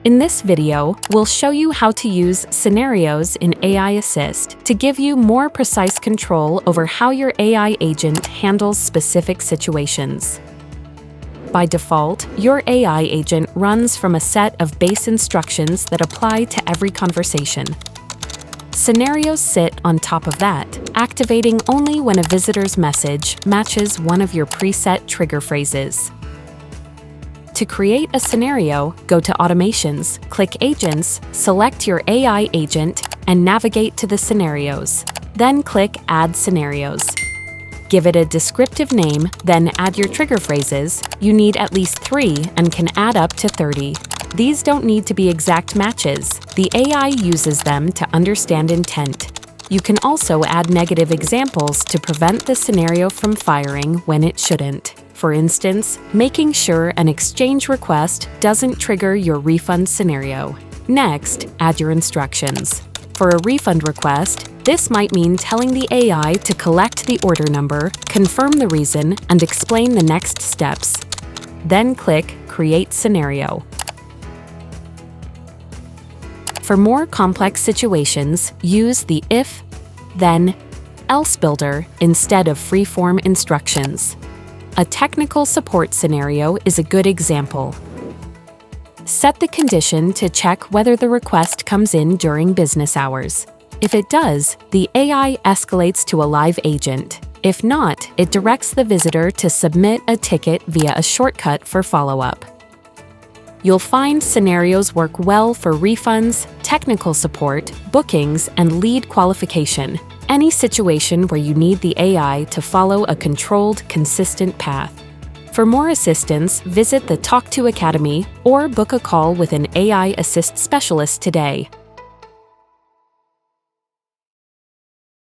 In this video, we'll show you how to use scenarios in AI Assist to give you more precise control over how your AI agent handles specific situations. By default, your AI agent runs from a set of base instructions that apply to every conversation. Scenarios sit on top of that, activating only when a visitor's message matches one of your preset trigger phrases. To create a scenario, go to Automations, click Agents, select your AI agent, and navigate to the scenarios. Then click Add Scenarios. Give it a descriptive name, then add your trigger phrases. You need at least 3 and can add up to 30. These don't need to be exact matches. The AI uses them to understand intent. You can also add negative examples to prevent the scenario from firing when it shouldn't. For instance, making sure an exchange request doesn't trigger your refund scenario. Next, add your instructions. For a refund request, this might mean telling the AI to collect the order number, confirm the reason, and explain the next steps. Then click Create Scenario. For more complex situations, use the if, then, else builder instead of free-form instructions. A technical support scenario is a good example. Set the condition to check whether the request comes in during business hours. If it does, the AI escalates to a live agent. If not, it directs the visitor to submit a ticket via a shortcut for follow-up. You'll find scenarios work well for refunds, technical support, bookings, and lead qualification. Any situation where you need the AI to follow a controlled, consistent path. For more assistance, visit the Talk.to Academy or book a call with an AI Assist specialist today.